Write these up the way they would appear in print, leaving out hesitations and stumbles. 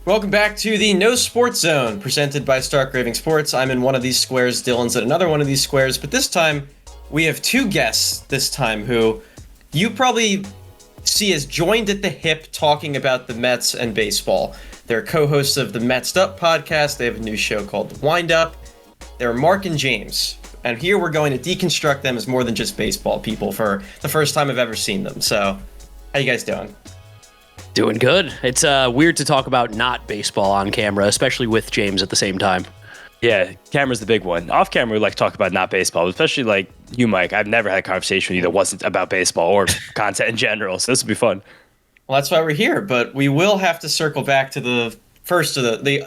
Welcome back to the No Sports Zone, presented by Stark Raving Sports. I'm in one of these squares, Dylan's at another one of these squares, but this time we have two guests who you probably see as joined at the hip talking about the Mets and baseball. They're co-hosts of the Mets'd podcast. They have a new show called The Wind Up. They're Mark and James, and here we're going to deconstruct them as more than just baseball people for the first time I've ever seen them. So, how you guys doing? Doing good. It's weird to talk about not baseball on camera, especially with James at the same time. Yeah, camera's the big one. Off camera, we like to talk about not baseball, especially like you, Mike. I've never had a conversation with you that wasn't about baseball or content in general, so this will be fun. Well, that's why we're here, but we will have to circle back to the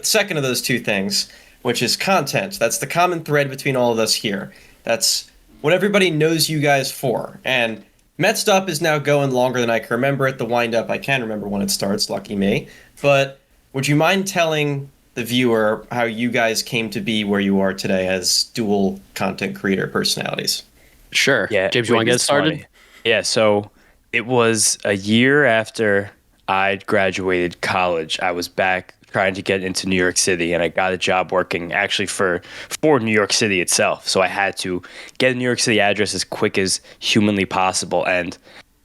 second of those two things, which is content. That's the common thread between all of us here. That's what everybody knows you guys for, and Mets'd Up is now going longer than I can remember it. The Wind Up, I can remember when it starts, lucky me. But would you mind telling the viewer how you guys came to be where you are today as dual content creator personalities? Sure. Yeah, James, you want to get started? Funny. Yeah, so it was a year after I graduated college. I was back trying to get into New York City, and I got a job working actually for New York City itself. So I had to get a New York City address as quick as humanly possible. And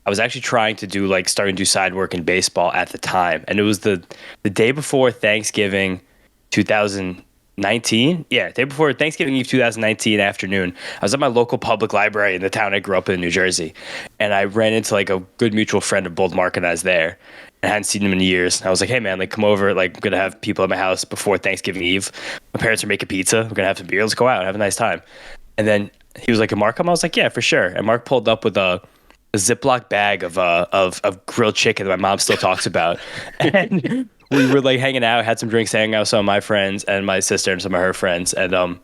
I was actually trying to starting to do side work in baseball at the time. And it was the day before Thanksgiving 2019. Yeah, day before Thanksgiving Eve 2019 afternoon. I was at my local public library in the town I grew up in, New Jersey. And I ran into a good mutual friend of both Mark and I's there. I hadn't seen him in years. I was like, hey, man, come over. I'm going to have people at my house before Thanksgiving Eve. My parents are making pizza. We're going to have some beer. Let's go out and have a nice time. And then he was like, can Mark come? I was like, yeah, for sure. And Mark pulled up with a Ziploc bag of grilled chicken that my mom still talks about. And we were hanging out, had some drinks, hanging out with some of my friends and my sister and some of her friends. And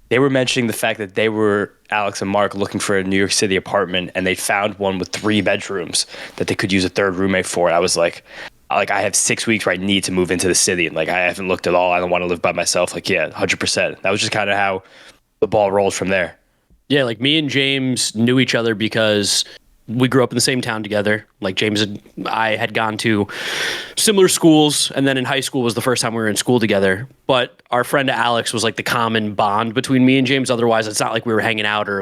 they were mentioning the fact that they were, Alex and Mark, looking for a New York City apartment, and they found one with 3 bedrooms that they could use a third roommate for. And I was like, I have 6 weeks where I need to move into the city, and I haven't looked at all. I don't want to live by myself. Yeah, 100%. That was just kind of how the ball rolled from there. Yeah, me and James knew each other because we grew up in the same town together. James and I had gone to similar schools, and then in high school was the first time we were in school together. But our friend Alex was the common bond between me and James. Otherwise, it's not like we were hanging out or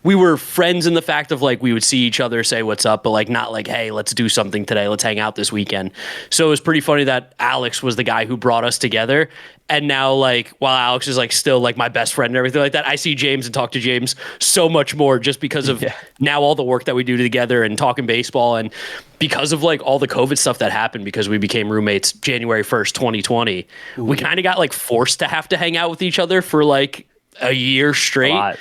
we were friends in the fact of we would see each other, say what's up, but not hey, let's do something today. Let's hang out this weekend. So it was pretty funny that Alex was the guy who brought us together. And now, while Alex is still my best friend and everything like that, I see James and talk to James so much more just because of now all the work that we do together and talking baseball, and because of all the COVID stuff that happened because we became roommates January 1st, 2020. Ooh. We kind of got forced to have to hang out with each other for a year straight.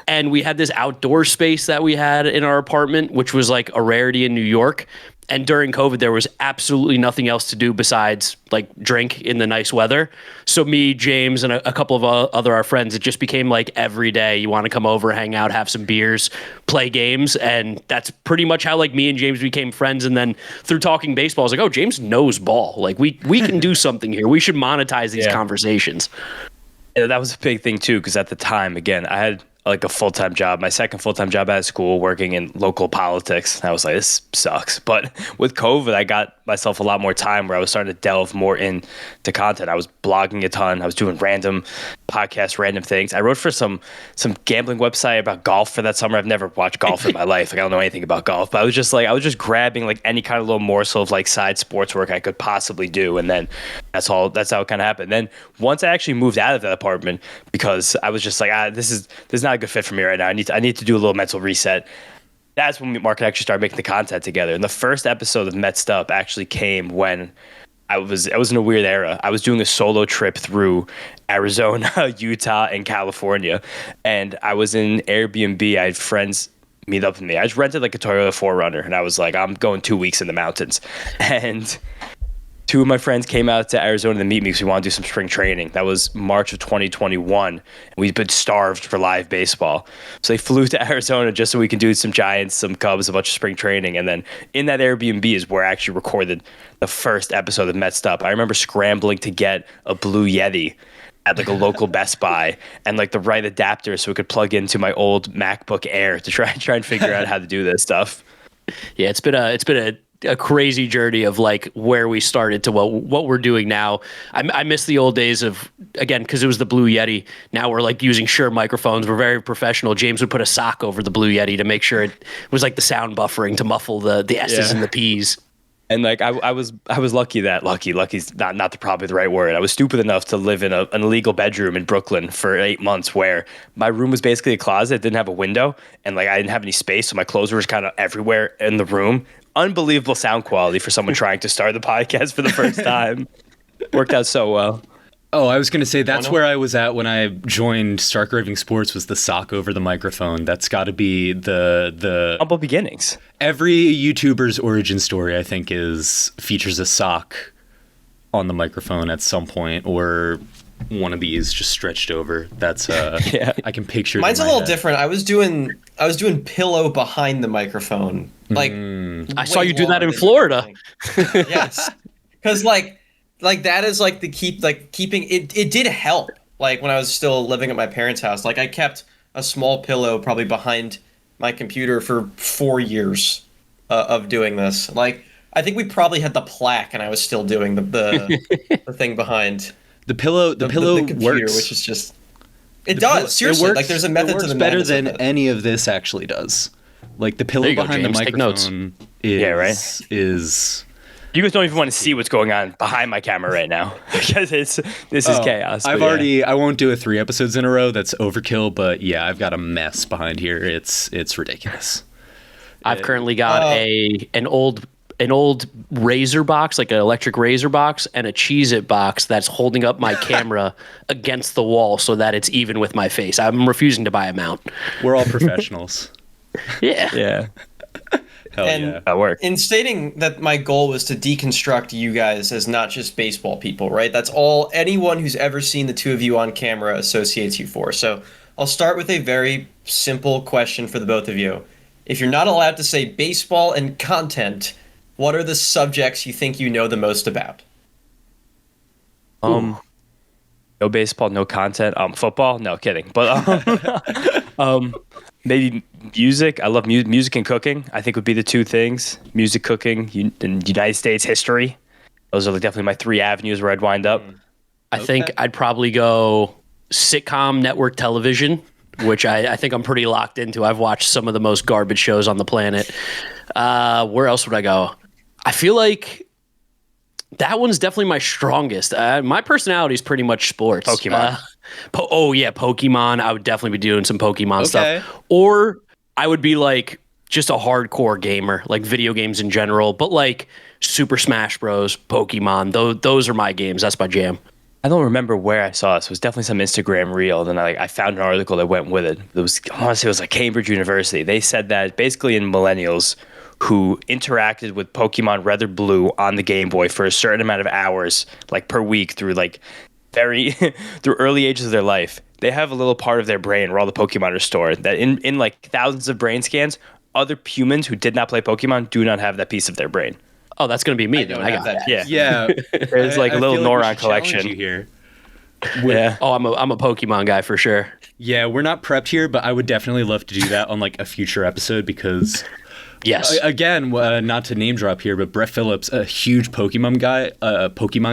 And we had this outdoor space that we had in our apartment, which was a rarity in New York. And during COVID, there was absolutely nothing else to do besides drink in the nice weather. So me, James, and a couple of our friends, it just became every day you want to come over, hang out, have some beers, play games. And that's pretty much how me and James became friends. And then through talking baseball, I was oh, James knows ball. We can do something here. We should monetize these conversations. Yeah, that was a big thing too, because at the time, again, I had a full-time job, my second full-time job at school, working in local politics. I was like, this sucks. But with COVID, I got myself a lot more time where I was starting to delve more into content. I was blogging a ton. I was doing random podcasts, random things. I wrote for some gambling website about golf for that summer. I've never watched golf in my life. I don't know anything about golf, but I was just grabbing any kind of little morsel of side sports work I could possibly do. And then that's how it kind of happened. Then once I actually moved out of that apartment, because I was just this is not a good fit for me right now. I need to do a little mental reset. That's when Mark and I actually started making the content together. And the first episode of Mets'd Up actually came when I was in a weird era. I was doing a solo trip through Arizona, Utah, and California. And I was in Airbnb. I had friends meet up with me. I just rented a Toyota 4Runner, and I was I'm going 2 weeks in the mountains. And 2 of my friends came out to Arizona to meet me because we wanted to do some spring training. That was March of 2021. And we'd been starved for live baseball. So they flew to Arizona just so we could do some Giants, some Cubs, a bunch of spring training. And then in that Airbnb is where I actually recorded the first episode of Mets'd Up. I remember scrambling to get a Blue Yeti at a local Best Buy and the right adapter so it could plug into my old MacBook Air to try and figure out how to do this stuff. Yeah, it's been a a crazy journey of like where we started to what we're doing now. I miss the old days of, again, because it was the Blue Yeti. Now we're like using Shure microphones. We're very professional. James would put a sock over the Blue Yeti to make sure it was like the sound buffering to muffle the S's and the P's. And like I was lucky's not probably the right word. I was stupid enough to live in an illegal bedroom in Brooklyn for 8 months, where my room was basically a closet. It didn't have a window, and like I didn't have any space, so my clothes were just kind of everywhere in the room. Unbelievable sound quality for someone trying to start the podcast for the first time. Worked out so well. Oh, I was going to say that's where I was at when I joined Stark Raving Sports, was the sock over the microphone. That's got to be the humble beginnings. Every YouTuber's origin story, I think, features a sock on the microphone at some point, or one of these just stretched over. That's yeah. I can picture. Mine's a little different. I was doing pillow behind the microphone. Like I saw you do that in Florida. Yes, because like that is like keeping it. It did help. Like when I was still living at my parents' house, like I kept a small pillow probably behind my computer for 4 years of doing this. Like I think we probably had the plaque, and I was still doing the thing behind the pillow. The pillow computer, works. which is just does seriously. It works, like there's a method it works to the better madness than of it. any of this actually does. Like the pillow behind the microphone is. You guys don't even want to see what's going on behind my camera right now, because this is chaos. I won't do it 3 episodes in a row. That's overkill. But yeah, I've got a mess behind here. It's ridiculous. I've currently got an old razor box, like an electric razor box, and a Cheez-It box that's holding up my camera against the wall so that it's even with my face. I'm refusing to buy a mount. We're all professionals. Yeah. Yeah. Hell And yeah. That worked. in stating that my goal was to deconstruct you guys as not just baseball people, right? That's all anyone who's ever seen the two of you on camera associates you for. So I'll start with a very simple question for the both of you. If you're not allowed to say baseball and content, what are the subjects you think you know the most about? No baseball, no content. Football? No, kidding. But maybe music. I love music and cooking. I think would be the 2 things. Music, cooking, and United States history. Those are definitely my 3 avenues where I'd wind up. I think I'd probably go sitcom network television, which I think I'm pretty locked into. I've watched some of the most garbage shows on the planet. Where else would I go? I feel like that one's definitely my strongest. My personality is pretty much sports. Pokemon. Pokemon. I would definitely be doing some Pokemon Okay. stuff. Or I would be like just a hardcore gamer, like video games in general, but like Super Smash Bros, Pokemon. Those are my games. That's my jam. I don't remember where I saw this. It was definitely some Instagram reel. Then I found an article that went with it. I want to say it was like Cambridge University. They said that basically in millennials who interacted with Pokemon Red or Blue on the Game Boy for a certain amount of hours, like per week, through like through early ages of their life, they have a little part of their brain where all the Pokemon are stored. That in like thousands of brain scans, other humans who did not play Pokemon do not have that piece of their brain. Oh, that's going to be me then. I got that. that. Yeah. There's like a little feel like we neuron should collection. challenge you here. Yeah. Oh, I'm a Pokemon guy for sure. Yeah, we're not prepped here, but I would definitely love to do that on like a future episode because Yes. again, not to name drop here, but Brett Phillips, a huge Pokemon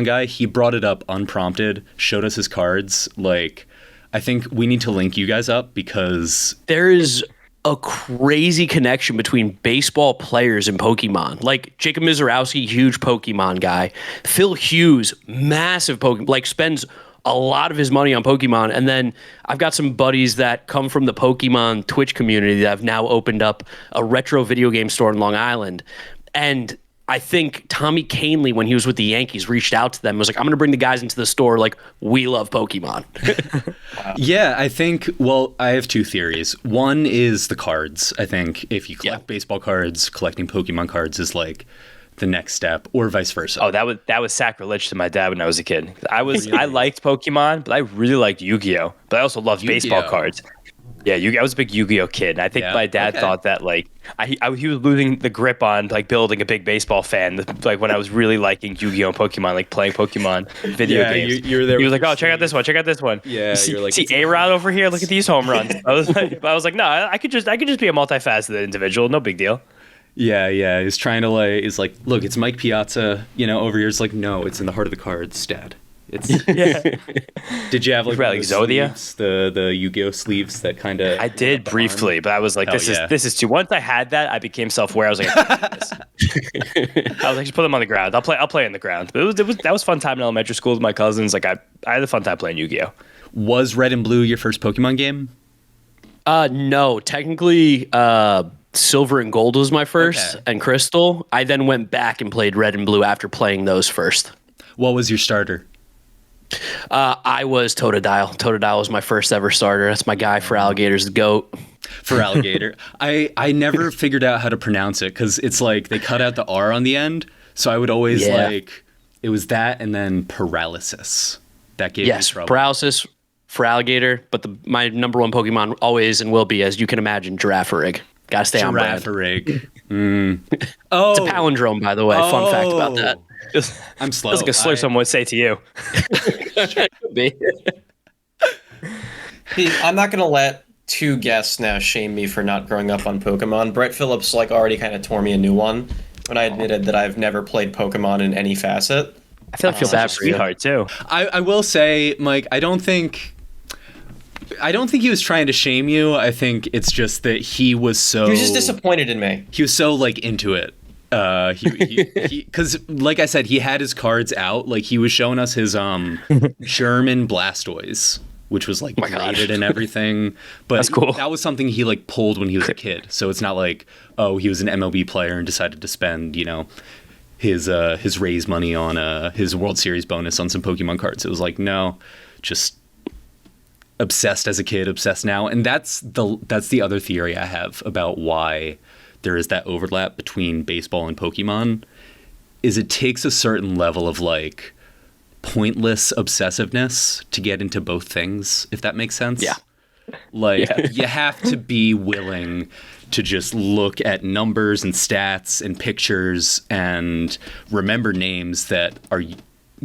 guy, he brought it up unprompted, showed us his cards. Like, I think we need to link you guys up because There is a crazy connection between baseball players and Pokemon. Like Jacob Mizorowski, huge Pokemon guy. Phil Hughes, massive Pokemon, like spends a lot of his money on Pokemon. And then I've got some buddies that come from the Pokemon Twitch community that have now opened up a retro video game store in Long Island. And I think Tommy Canley, when he was with the Yankees, reached out to them and was like, I'm going to bring the guys into the store. Like, we love Pokemon. Yeah, I think, well, I have 2 theories. One is the cards. I think if you collect baseball cards, collecting Pokemon cards is like the next step, or vice versa. Oh, that was sacrilege to my dad when I was a kid. I liked Pokemon, but I really liked Yu-Gi-Oh! But I also loved baseball cards. Yeah, I was a big Yu-Gi-Oh! Kid. And I think my dad thought that like he was losing the grip on like building a big baseball fan. Like when I was really liking Yu-Gi-Oh! And Pokemon, like playing Pokemon video games. You were there. He was like, "Oh, check out this one. Check out this one." Yeah, see, you're like, see A-Rod over here. Look at these home runs. I was like, no, I could just be a multifaceted individual. No big deal. Yeah. He's trying to he's like, look, it's Mike Piazza, over here. It's like, no, it's in the heart of the cards, Dad. It's Did you have like, Like Zodia? Sleeves, the Yu-Gi-Oh sleeves that kind of? I did briefly, but I was like, this is too. Once I had that, I became self-aware. I was like, I was like, just put them on the ground. I'll play in the ground. But that was fun time in elementary school with my cousins. Like I had a fun time playing Yu-Gi-Oh. Was Red and Blue your first Pokemon game? No, technically, Silver and Gold was my first, and Crystal. I then went back and played Red and Blue after playing those first. What was your starter? I was Totodile. Totodile was my first ever starter. That's my guy for Alligator's the GOAT. For Alligator. I never figured out how to pronounce it because it's like they cut out the R on the end. So I would always it was that and then Paralysis. That gave me trouble. Paralysis for Alligator, but my number one Pokemon always and will be, as you can imagine, Girafarig. Gotta stay on brand. Girafarig. Oh, it's a palindrome, by the way. Fun fact about that. I'm slow. That's like a slur someone would say to you. I'm not gonna let two guests now shame me for not growing up on Pokemon. Brett Phillips already kind of tore me a new one when I admitted that I've never played Pokemon in any facet. I feel bad for sweetheart too. I will say, Mike, I don't think he was trying to shame you. I think it's just that he was just disappointed in me. He was so into it. Because like I said, he had his cards out. Like he was showing us his German Blastoise, which was graded and everything. But that's cool. That was something he pulled when he was a kid. So it's not like, oh, he was an MLB player and decided to spend his raise money on his World Series bonus on some Pokemon cards. It was like, no, just obsessed as a kid, obsessed now. And that's the other theory I have about why there is that overlap between baseball and Pokemon, is it takes a certain level of pointless obsessiveness to get into both things, if that makes sense. Yeah. You have to be willing to just look at numbers and stats and pictures and remember names that are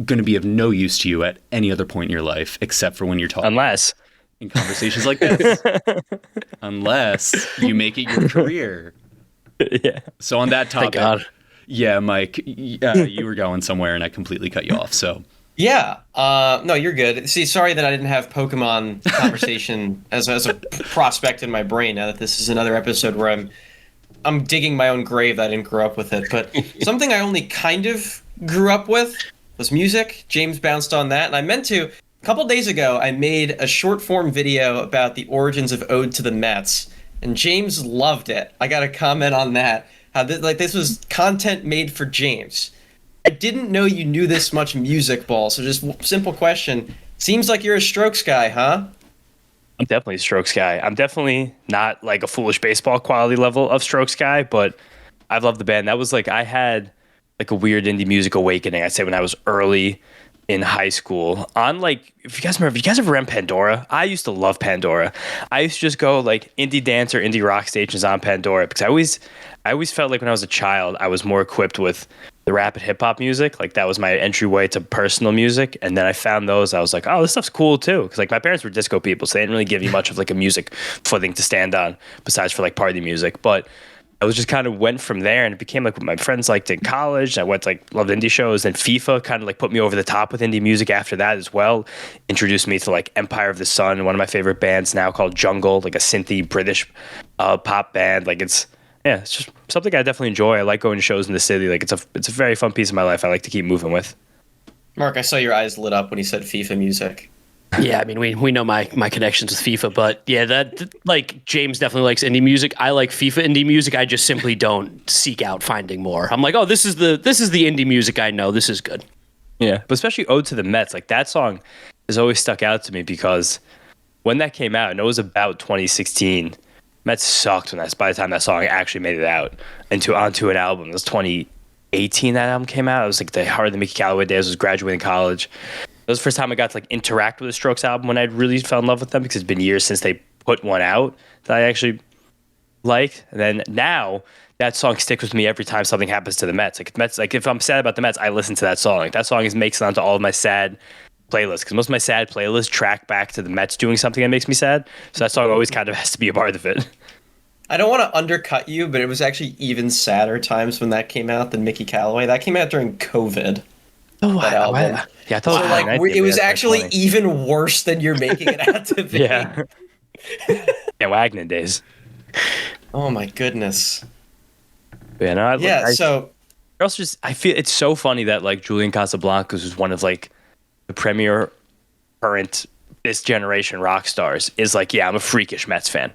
going to be of no use to you at any other point in your life, except for when you're talking. Unless in conversations like this. Unless you make it your career. Yeah. So on that topic, thank God. Yeah, Mike, you were going somewhere and I completely cut you off. So yeah, no, you're good. See, sorry that I didn't have Pokemon conversation as a prospect in my brain. Now that this is another episode where I'm digging my own grave that I didn't grow up with it. But something I only kind of grew up with was music. James bounced on that, and I meant to. A couple days ago, I made a short form video about the origins of Ode to the Mets. And James loved it. I got a comment on that. How this was content made for James. I didn't know you knew this much music, Ball. So just simple question. Seems like you're a Strokes guy, huh? I'm definitely a Strokes guy. I'm definitely not a foolish baseball quality level of Strokes guy, but I've loved the band. That was I had a weird indie music awakening, I'd say, when I was early in high school on if you guys remember, you guys ever ran Pandora? I used to love Pandora. I used to just go indie dance or indie rock stations on Pandora because I always felt when I was a child I was more equipped with the rap and hip hop music. That was my entryway to personal music, and then I found those. I was like, oh, this stuff's cool too, because my parents were disco people, so they didn't really give you much of a music footing to stand on besides for party music. But I was just kind of went from there, and it became what my friends liked in college. I went loved indie shows. Then FIFA kind of put me over the top with indie music after that as well. Introduced me to Empire of the Sun, one of my favorite bands now called Jungle, a synthy British pop band. It's just something I definitely enjoy. I like going to shows in the city. It's a very fun piece of my life I like to keep moving with. Mark, I saw your eyes lit up when you said FIFA music. Yeah, I mean, we know my connections with FIFA, but yeah, that James definitely likes indie music. I like FIFA indie music. I just simply don't seek out finding more. I'm like, oh, this is the indie music I know. This is good. Yeah, but especially Ode to the Mets, that song has always stuck out to me because when that came out, and it was about 2016, Mets sucked by the time that song actually made it out onto an album. It was 2018 that album came out. It was the heart of the Mickey Callaway days. I was graduating college. It was the first time I got to interact with a Strokes album when I really fell in love with them, because it's been years since they put one out that I actually liked. And then now that song sticks with me every time something happens to the Mets. If I'm sad about the Mets, I listen to that song. That song makes it onto all of my sad playlists, because most of my sad playlists track back to the Mets doing something that makes me sad. So that song always kind of has to be a part of it. I don't want to undercut you, but it was actually even sadder times when that came out than Mickey Callaway. That came out during COVID. Oh, that album. Yeah, I thought So like it was actually even worse than you're making it out to be. Yeah. Yeah, Wagner days. Oh my goodness. Yeah, no, So also just I feel it's so funny that like Julian Casablancas was one of like the premier current this generation rock stars is like, yeah, I'm a freakish Mets fan.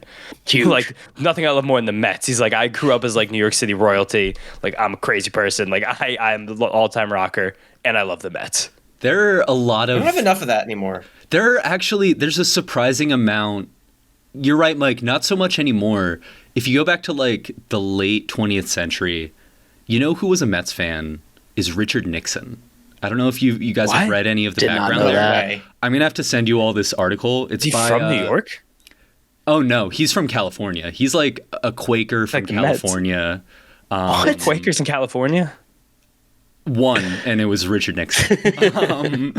Huge. Like nothing I love more than the Mets. He's like, I grew up as like New York City royalty. Like I'm a crazy person. Like I'm the all-time rocker and I love the Mets. There are a lot of. I don't have enough of that anymore. There's a surprising amount. You're right, Mike. Not so much anymore. If you go back to like the late 20th century, you know who was a Mets fan is Richard Nixon. I don't know if you guys have read any of the Did not background know there. that. I'm gonna have to send you all this article. It's Is he by, from New York? Oh no, he's from California. He's like a Quaker from Like the Mets. California. What? Quakers in California? One, and it was Richard Nixon.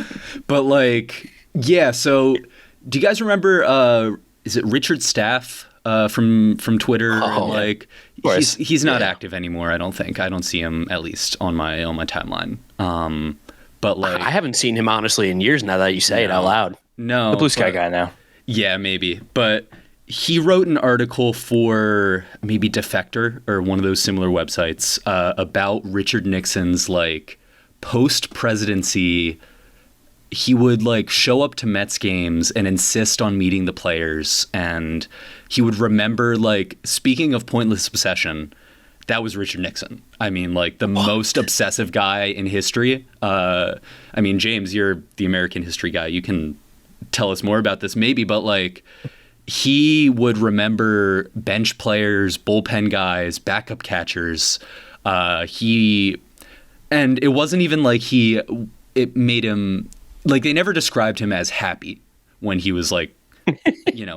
But like, yeah. So, do you guys remember? Is it Richard Staff from Twitter? Oh, Like, he's not active anymore. I don't think. I don't see him at least on my timeline. But like, I haven't seen him honestly in years now that you say it out loud. no, The Blue Sky but- guy now. Yeah, maybe. But he wrote an article for maybe Defector or one of those similar websites about Richard Nixon's like post-presidency. He would like show up to Mets games and insist on meeting the players, and he would remember like, speaking of pointless obsession, that was Richard Nixon. I mean, like the most obsessive guy in history. I mean, James, you're the American history guy. You can tell us more about this maybe, but like he would remember bench players, bullpen guys, backup catchers. And it wasn't even like it made him like, they never described him as happy when he was like,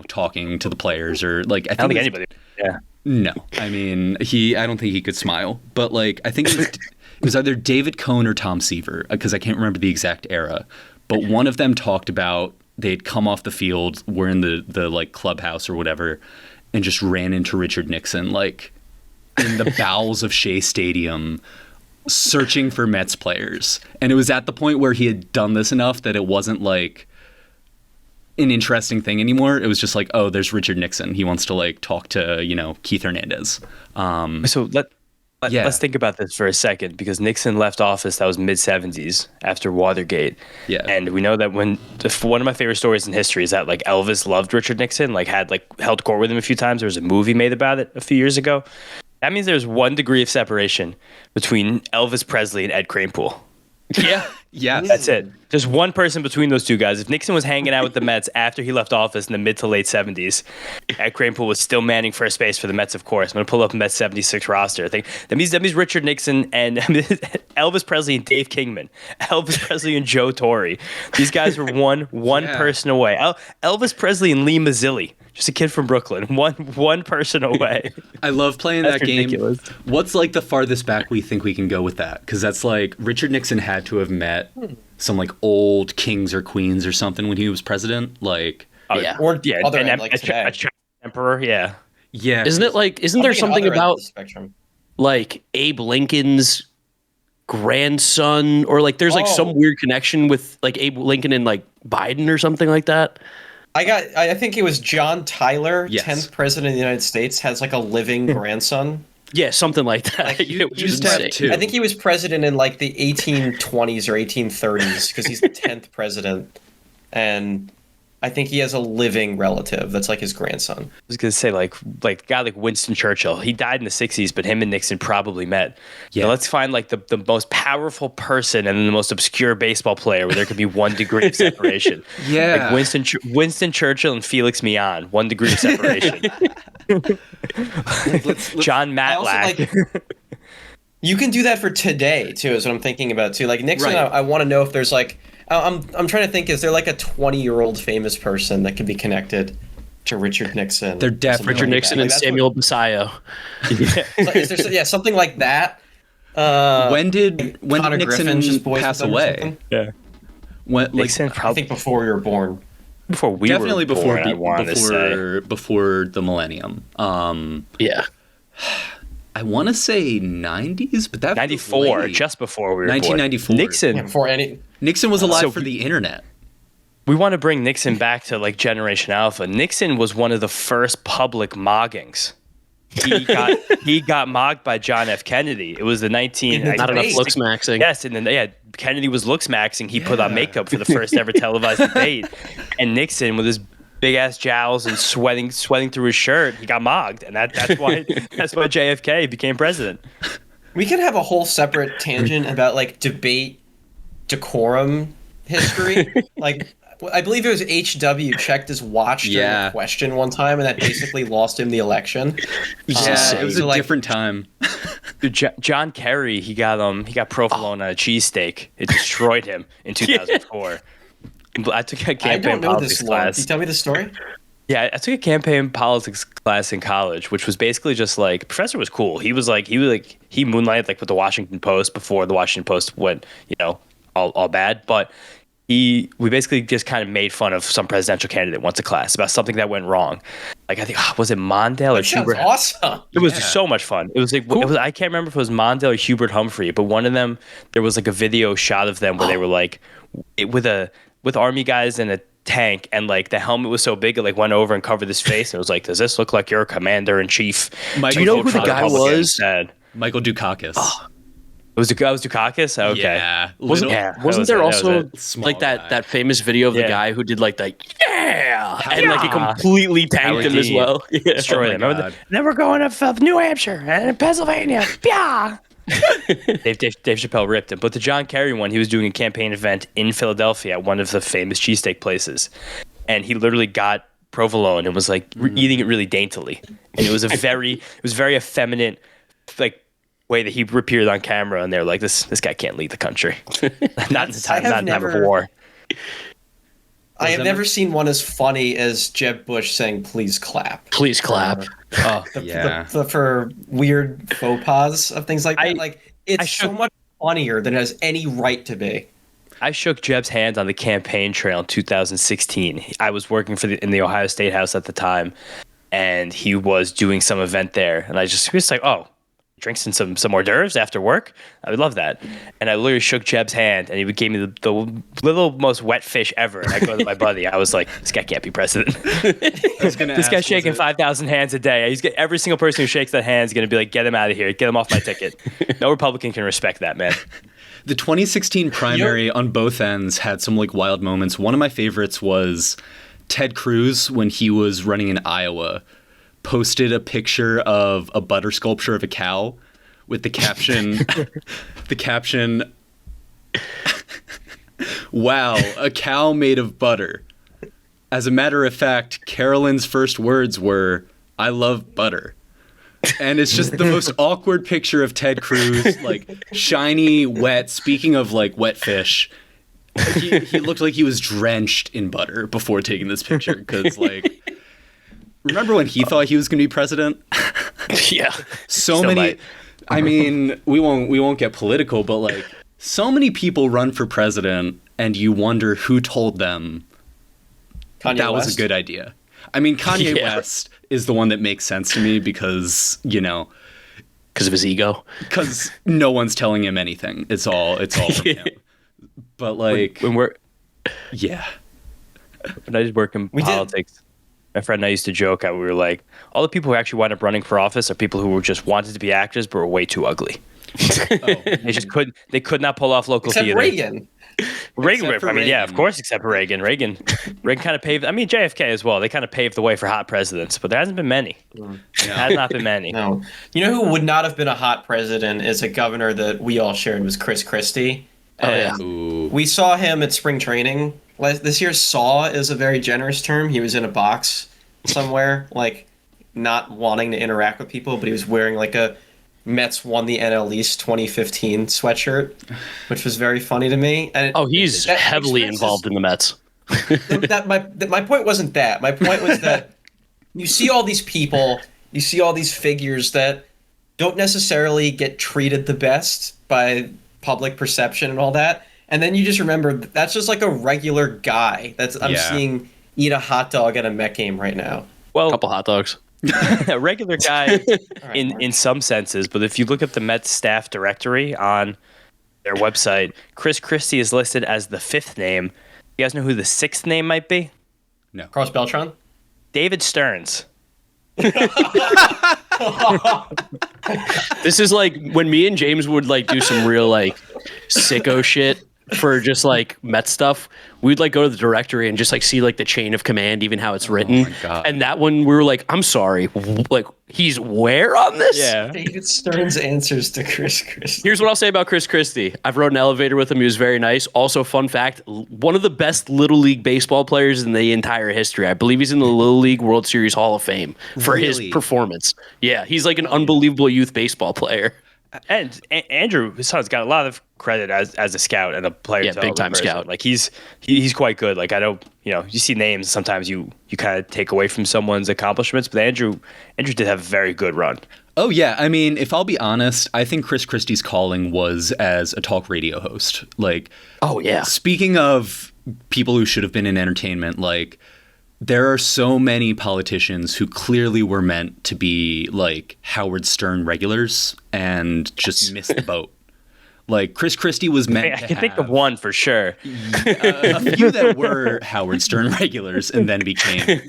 talking to the players or like, I don't think anybody. Yeah. No, I mean, I don't think he could smile, but like, I think it was either David Cohn or Tom Seaver, because I can't remember the exact era, but one of them talked about they'd come off the field, were in the like clubhouse or whatever, and just ran into Richard Nixon, like in the bowels of Shea Stadium, searching for Mets players. And it was at the point where he had done this enough that it wasn't like an interesting thing anymore. It was just like, oh, there's Richard Nixon. He wants to like talk to, Keith Hernandez. So let's think about this for a second, because Nixon left office, that was mid-70s after Watergate. Yeah. And we know that one of my favorite stories in history is that like Elvis loved Richard Nixon, like had like held court with him a few times. There was a movie made about it a few years ago. That means there's 1 degree of separation between Elvis Presley and Ed Kranepool. Yeah. Yeah. That's it. Just one person between those two guys. If Nixon was hanging out with the Mets after he left office in the mid to late 70s, Ed Kranepool was still manning first base for the Mets, of course. I'm going to pull up Mets 76 roster. I think that means Richard Nixon and Elvis Presley and Dave Kingman, Elvis Presley and Joe Torre. These guys were one person away. Elvis Presley and Lee Mazzilli, just a kid from Brooklyn, one person away. I love playing That's that game. ridiculous. What's like the farthest back we think we can go with that? Because that's like Richard Nixon had to have met some like old kings or queens or something when he was president. Like, Yeah. Or Yeah, other and end, like today. a Chinese emperor, yeah. yeah, Isn't there I'm something thinking other end of about the spectrum. like Abe Lincoln's grandson, or like there's like Oh. some weird connection with like Abe Lincoln and like Biden or something like that? I think it was John Tyler, Yes. 10th president of the United States, has like a living grandson. Yeah, something like that. Like, It was used to have insane. two. I think he was president in like the 1820s or 1830s because he's the 10th president. And I think he has a living relative that's like his grandson. I was gonna say like a guy like Winston Churchill. He died in the 60s, but him and Nixon probably met. Yeah. So let's find like the most powerful person and then the most obscure baseball player where there could be 1 degree of separation. Yeah. Like Winston Churchill and Felix Mian, 1 degree of separation. John I also, Matlack. You can do that for today too, is what I'm thinking about too. Like Nixon, Right. I want to know if there's like I'm trying to think, is there like a 20-year-old famous person that could be connected to Richard Nixon? They're definitely- Something Richard like Nixon that. and Like, that's Samuel Basayo. what- is there, something like that. when did Connor Nixon Griffin just boys pass with them or away? something? Yeah. When, like, Nixon I probably. think before you were born. before we Definitely were before born, I want to say. before the millennium. Yeah. I want to say 90s, but that 94, just before we were 1994. born. Nixon. Yeah, before any. Nixon was alive So for the internet. We want to bring Nixon back to like Generation Alpha. Nixon was one of the first public moggings. He got mocked by John F. Kennedy. It was the 19 Not enough debate. looks maxing. Yes, and then Kennedy was looks maxing. He put on makeup for the first ever televised debate, and Nixon with his big ass jowls and sweating through his shirt, he got mogged, and that's why JFK became president. We could have a whole separate tangent about like debate decorum history. Like, I believe it was HW checked his watch during a question one time, and that basically lost him the election. It was a different time. Dude, John Kerry, he got provolone on a cheesesteak. It destroyed him in 2004. I took a I campaign don't know politics this one. class. Can you tell me the story? Yeah, I took a campaign politics class in college, which was basically just like professor was cool. He moonlighted like with the Washington Post before the Washington Post went, all bad. But we basically just kind of made fun of some presidential candidate once a class about something that went wrong. Like I think was it Mondale or That sounds Hubert? awesome. It was so much fun. It was like I can't remember if it was Mondale or Hubert Humphrey, but one of them there was like a video shot of them where they were like with army guys in a tank, and like the helmet was so big it like went over and covered his face, and it was like, does this look like your commander in chief? Do you know who the guy was? Michael Dukakis. It was Dukakis? Okay. Yeah. Wasn't there also like that famous video of the Yeah. guy who did like the and like it completely tanked Howard him as Dean. well? Yeah. Destroyed him. God. Then we're going to New Hampshire and Pennsylvania. Yeah. Dave Chappelle ripped him. But the John Kerry one, he was doing a campaign event in Philadelphia at one of the famous cheesesteak places. And he literally got provolone and was like eating it really daintily. And it was very effeminate, like way that he appeared on camera. And they're like, this guy can't lead the country. Not in time of war. I have never seen one as funny as Jeb Bush saying, "Please clap." Please clap. For weird faux pas of things like that. Like, it's so much funnier than it has any right to be. I shook Jeb's hand on the campaign trail in 2016. I was working in the Ohio State House at the time, and he was doing some event there. And he was like, oh, drinks and some hors d'oeuvres after work? I would love that. And I literally shook Jeb's hand, and he gave me the little most wet fish ever. And I go to my buddy. I was like, this guy can't be president. This guy's shaking 5,000 hands a day. Every single person who shakes that hand is going to be like, get him out of here. Get him off my ticket. No Republican can respect that, man. The 2016 primary on both ends had some like wild moments. One of my favorites was Ted Cruz when he was running in Iowa posted a picture of a butter sculpture of a cow with the caption wow, a cow made of butter. As a matter of fact, Carolyn's first words were, I love butter. And it's just the most awkward picture of Ted Cruz, like shiny, wet. Speaking of like wet fish, he looked like he was drenched in butter before taking this picture. Because like, remember when he thought he was going to be president? Yeah. So many. Might. I mean, we won't get political, but like, so many people run for president, and you wonder who told them that was a good idea. I mean, Kanye West is the one that makes sense to me because, because of his ego. Because no one's telling him anything. It's all from him. But like, When I did work in politics, my friend and I used to joke how we were like, all the people who actually wound up running for office are people who were just wanted to be actors but were way too ugly. They could not pull off local Except theater. Reagan. Yeah, of course, except for Reagan. Reagan kind of paved. I mean, JFK as well. They kind of paved the way for hot presidents, but there hasn't been many. There has not been many. No. You know who would not have been a hot president is a governor that we all shared was Chris Christie. We saw him at spring training. This year, saw is a very generous term. He was in a box somewhere, like not wanting to interact with people, but he was wearing like a Mets won the NL East 2015 sweatshirt, which was very funny to me. And he's heavily involved in the Mets. My point wasn't that. My point was that you see all these people, you see all these figures that don't necessarily get treated the best by public perception and all that. And then you just remember that's just like a regular guy. I'm seeing eat a hot dog at a Met game right now. Well, Couple hot dogs. a regular guy right, in some senses, but if you look at the Mets staff directory on their website, Chris Christie is listed as the 5th name. You guys know who the 6th name might be? No. Carlos Beltran? David Stearns. This is like when me and James would like do some real like sicko shit for just like Met stuff. We'd like go to the directory and just like see like the chain of command, even how it's written. my God. And that one we were like, I'm sorry, like he's where on this? Yeah. David Stern's answers to Chris Christie. Here's what I'll say about Chris Christie. I've rode an elevator with him. He was very nice. Also, fun fact, one of the best Little League baseball players in the entire history. I believe he's in the Little League World Series Hall of Fame for his Really? performance. Yeah, he's like an unbelievable youth baseball player. And Andrew, his son's got a lot of credit as a scout and a player. Yeah, development big-time person. scout. Like he's quite good. Like I don't, you see names sometimes you kind of take away from someone's accomplishments, but Andrew did have a very good run. Oh, yeah. I mean, if I'll be honest, I think Chris Christie's calling was as a talk radio host. Like, Oh, yeah. speaking of people who should have been in entertainment, like, there are so many politicians who clearly were meant to be like Howard Stern regulars and just missed the boat. Like Chris Christie was meant I to can think of have one for sure. a few that were Howard Stern regulars and then became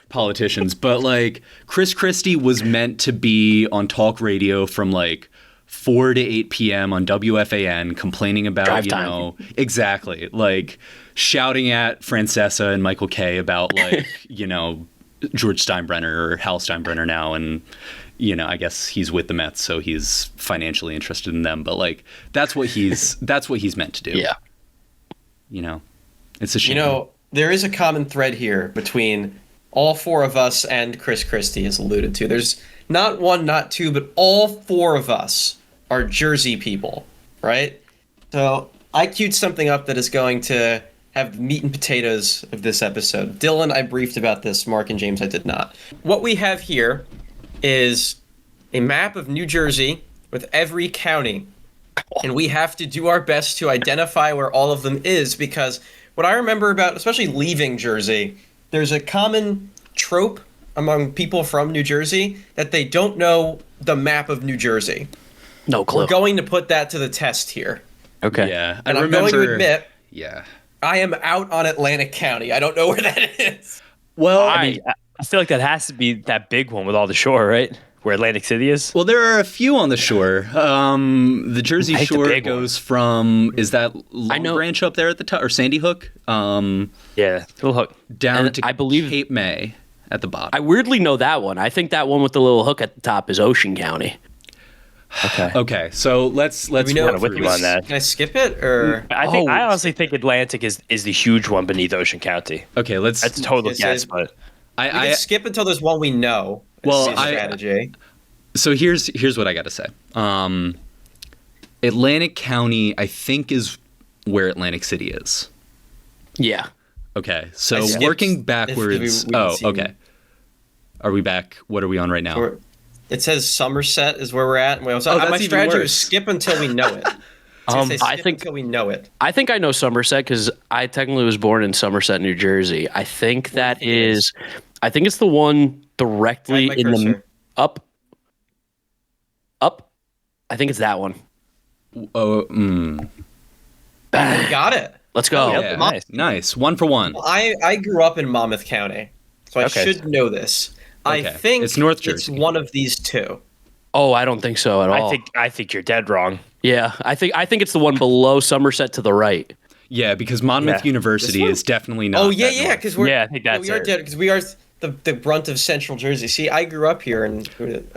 politicians. But like Chris Christie was meant to be on talk radio from like 4 to 8 p.m. on WFAN complaining about, Drive time. Exactly. Like shouting at Francesa and Michael Kay about like, George Steinbrenner or Hal Steinbrenner now. And, I guess he's with the Mets, so he's financially interested in them. But like, that's what he's meant to do. Yeah. It's a shame. There is a common thread here between all four of us and Chris Christie, as alluded to. There's not one, not two, but all four of us are Jersey people, right? So I queued something up that is going to have the meat and potatoes of this episode. Dylan, I briefed about this. Mark and James, I did not. What we have here is a map of New Jersey with every county, and we have to do our best to identify where all of them is, because what I remember about, especially leaving Jersey, there's a common trope among people from New Jersey that they don't know the map of New Jersey. No clue. We're going to put that to the test here. Okay. Yeah. And I'm going to admit, Yeah. I am out on Atlantic County. I don't know where that is. Well, I feel like that has to be that big one with all the shore, right? Where Atlantic City is. Well, there are a few on the shore. The Jersey I hate the Shore big goes from, is that Long know- Branch up there at the top, or Sandy Hook? Yeah, Little Hook. Down And to I believe- Cape May at the bottom. I weirdly know that one. I think that one with the little hook at the top is Ocean County. Okay. Okay, so let's We know kinda with you on that. Can I skip it or? I honestly think Atlantic is the huge one beneath Ocean County. Okay, let's. That's a total This guess, is- but We can skip until there's one we know. Well, It's a strategy. So here's what I got to say. Atlantic County, I think, is where Atlantic City is. Yeah. Okay, I so skipped working if backwards. we would see- Okay. Are we back? What are we on right now? It says Somerset is where we're at. Well, Oh, that's my even strategy worse. was skip until we know it. I think- until we know it. I think I know Somerset because I technically was born in Somerset, New Jersey. I think that is. I think it's the one directly Like my in the cursor. up. I think it's that one. Oh, You got it. Let's go. Yep. yeah, nice. nice. 1 for 1. I grew up in Monmouth County, so I Okay. should know this. I Okay. think It's North It's Jersey. one of these two. Oh, I don't think so at all. I think you're dead wrong. Yeah, I think it's the one below Somerset to the right. Yeah, because Monmouth Yeah. University This one? is definitely not. Oh yeah, that yeah, north. because we're Yeah, I think that's we are it. dead because we are the brunt of Central Jersey. See, I grew up here and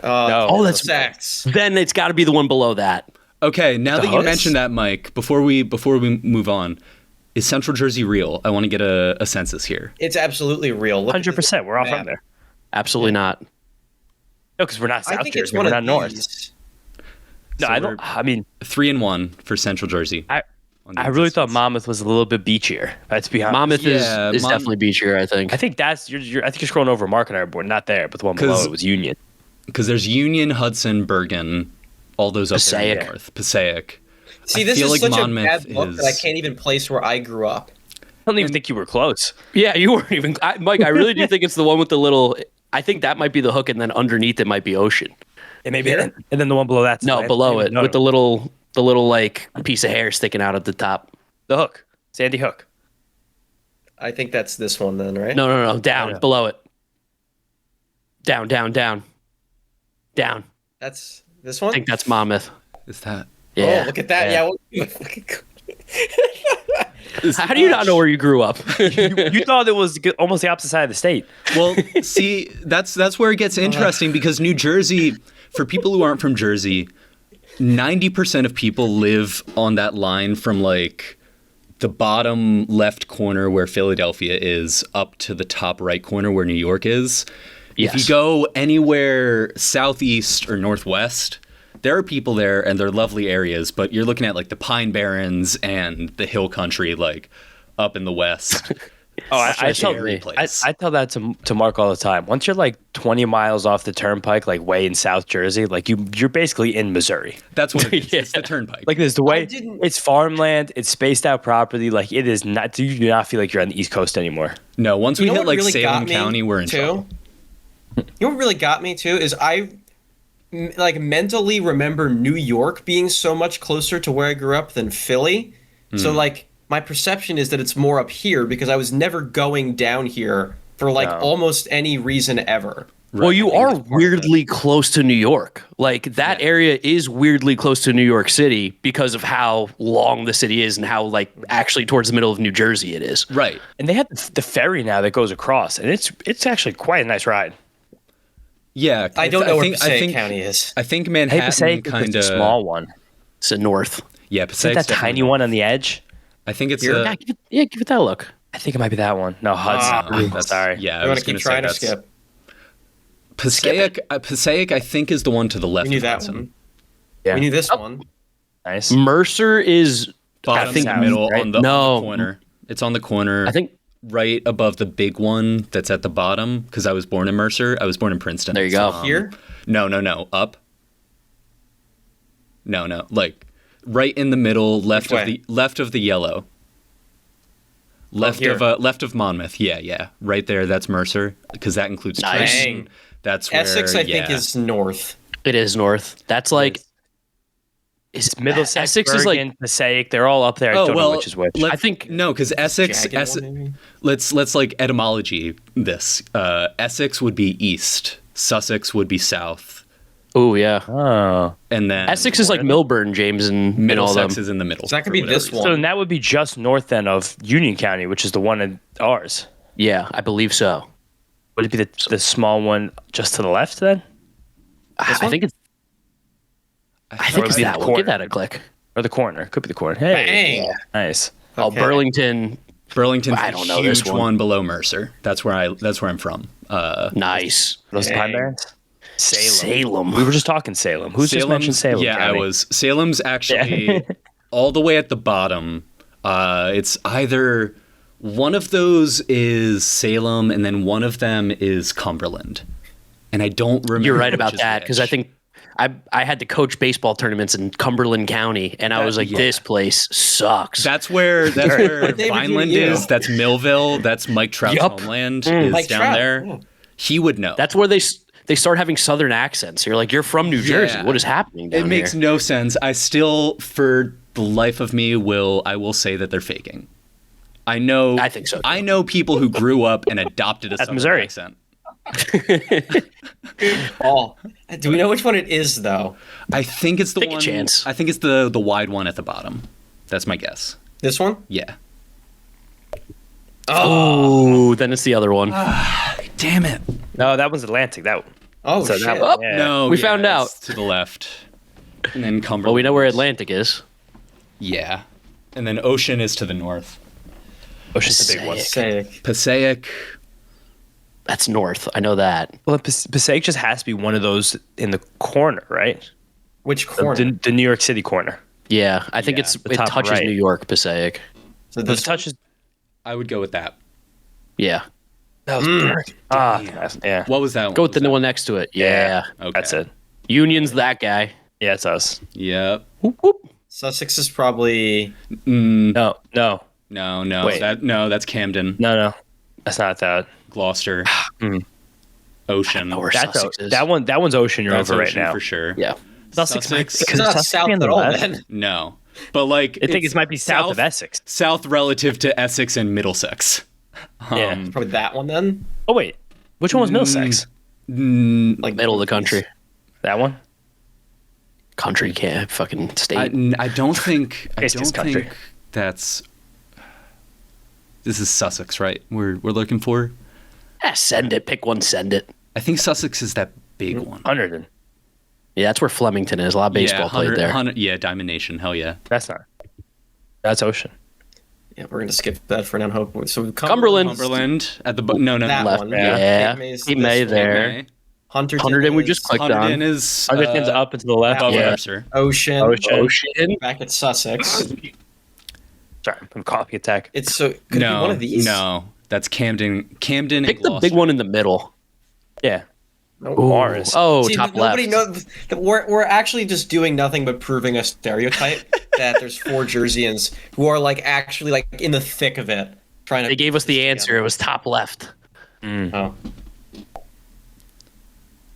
Oh, that's- Sachs. Then it's got to be the one below that. Okay, now that you Hooks? mentioned that, Mike, before we move on, is Central Jersey real? I want to get a census here. It's absolutely real. Look at 100%. We're all map. from there. Absolutely not. No, because we're not I South think it's Jersey. one We're of not North. these. No, So I don't. I mean, 3-1 for Central Jersey. I on the really thought existence. Monmouth was a little bit beachier. Let's be honest. Monmouth Yeah, is Mon- definitely beachier, I think. I think that's I think you're scrolling over Mark and our board. Not there, but the one below 'Cause- it was Union. Because there's Union, Hudson, Bergen, all those up there in Passaic. the north. Passaic. See, I this feel is like such Monmouth a bad look that I is- can't even place where I grew up. don't even think you were close. Yeah, you weren't even. Mike, I really do think it's the one with the little. I think that might be the hook, and then underneath it might be ocean. And maybe, and then the one below that. No, below it with the little like piece of hair sticking out at the top. the hook, Sandy Hook. I think that's this one then, right? No, down, Yeah. below it. Down. That's this one? I think that's Monmouth. Is that? Yeah. Oh, look at that. Yeah. How do you not know where you grew up? You thought it was almost the opposite side of the state. Well, see, that's where it gets interesting because New Jersey, for people who aren't from Jersey, 90% of people live on that line from like the bottom left corner where Philadelphia is up to the top right corner where New York is. If you Yes. go anywhere southeast or northwest, there are people there and they're lovely areas, but you're looking at like the Pine Barrens and the hill country like up in the west. Oh, I Such a tell scary I tell that to Mark all the time. Once you're like 20 miles off the turnpike, like way in South Jersey, like you're basically in Missouri. That's what it is. Yeah. It's the turnpike. Like there's the way didn't- it's farmland, it's spaced out property. Like it is not. You do not feel like you're on the East Coast anymore. No, once we You know hit what like really got Salem me, County, we're in too? trouble. You know what really got me too is I like mentally remember New York being so much closer to where I grew up than Philly. So like my perception is that it's more up here because I was never going down here for like No. almost any reason ever. Well, you I think are that's part of it. weirdly close to New York. Like that area is weirdly close to New York City because of how long the city is and how like actually towards the middle of New Jersey it is. Right. And they have the ferry now that goes across, and it's actually quite a nice ride. Yeah. I don't know where think, Passaic County is. I think Hey, Manhattan Passaic is kind the of small one. It's the north. Yeah, Is Passaic's that definitely tiny north. one on the edge? I think it's Here? Give it that look. I think it might be that one. No, Hudson. that's Sorry. Yeah, I You want was to going keep to say trying to that's skip? Passaic. Passaic, I think, is the one to the left. We knew of that Hudson. one. Yeah. We knew this one. Nice. Mercer is Bottom I think south, middle right? on the No. corner. It's on the corner. I think right above the big one that's at the bottom. Because I was born in Mercer. I was born in Princeton. There you go. Here? No. Up. No. Like right in the middle, left Which of way? the yellow. Left here. of Monmouth. Yeah. Right there. That's Mercer because that includes Nice. Trenton. Dang. That's where, Essex, I think, yeah. is north. it is north. That's like It's Middlesex, Essex is like Bergen, Passaic. They're all up there. I don't know which is which. I think no, because Essex. Jagged one, maybe? Let's like etymology this. Essex would be east. Sussex would be south, oh yeah. Oh. and then Essex is like Milburn, James, and all them. Middlesex is in the middle. So that could for be whatever this reason. one. So then that would be just north then of Union County, which is the one in ours. Yeah, I believe so. Would it be the small one just to the left then? I think it's I think it's be the that one. corner. Give that a click. Or the corner? Could be the corner. Hey. Bang. Nice. Oh, Okay. Burlington. Burlington's I a don't know this huge one. below Mercer. That's where I'm from. Nice. Those Dang. Pine Barrens? Salem. We were just talking Salem. Who's just mentioned Salem? Yeah, County? I was. Salem's actually all the way at the bottom. It's either one of those is Salem, and then one of them is Cumberland. And I don't remember. You're right which about is that because I which. think I had to coach baseball tournaments in Cumberland County, and I was like, yeah. this place sucks. That's where David, Vineland you. is. That's Millville. That's Mike Trout's Yup. homeland is Mike down Trout, there. yeah. He would know. That's where they start having Southern accents. You're like, you're from New Jersey. What is happening down It makes here? no sense. I still, for the life of me, will say that they're faking. I know. I think so, too. I know people who grew up and adopted a Southern Missouri. accent. Oh, do we know which one it is though? I think it's the Take a one. chance. I think it's the wide one at the bottom. That's my guess. This one? Yeah. Oh, then it's the other one. Damn it. No, that one's Atlantic. That one. Oh So shit! that one, yeah. No, We yeah, found out. it's to the left. And then Cumberland. Well, we know where Atlantic is. Yeah. And then Ocean is to the north. Ocean's the big one. Passaic. Passaic. That's north. I know that. Well, Passaic just has to be one of those in the corner, right? Which corner? The New York City corner. Yeah, I think Yeah, it top touches right. New York, Passaic. So This this touches. I would go with that. Yeah. That was Bergen. Ah, yeah. What was that one? Go with What the was one next to it. Yeah. that? Okay. That's it. Union's that guy. Yeah, it's us. Yep. Whoop, whoop. Sussex is probably No. No. Wait. That's Camden. No, that's not that. Gloucester. Hmm. Ocean. Where That's Sussex is. that one's Ocean. You're That's over Ocean right now for sure. Yeah. Sussex, Sussex. It's not Sussex south be on the at all, left? then. No, but like I think it's it might be south of Essex. South relative to Essex and Middlesex. Yeah. Probably that one then. Oh wait, which one was Middlesex? Like middle of the country. That one? Country can't fucking state. I don't think. I It's don't just country. think that's. This is Sussex, right? We're looking for. Send it. Pick one. Send it. I think Sussex is that big one. Hunterdon. Yeah, that's where Flemington is. A lot of baseball played there. Yeah, Diamond Nation. Hell yeah. That's not. That's Ocean. Yeah, we're gonna skip that for now. Hope so. Cumberland. Cumberland at the no That Left. one. Yeah. Cape May's Cape this May one. there. Okay. Hunterton We is just clicked on. Hunterdon is Hunterdon's up and to the left. above Yeah. Mercer. Ocean. Ocean. Back at Sussex. Sorry, I'm coffee attack. It's so could it be one of these. No, that's Camden. Camden. Pick and the big Gloucester. one in the middle. Yeah. No. Morris. Oh, See, top nobody left. knows. We're actually just doing nothing but proving a stereotype that there's 4 Jerseyans who are like actually like in the thick of it trying to. They gave us the answer. It was top left. Oh,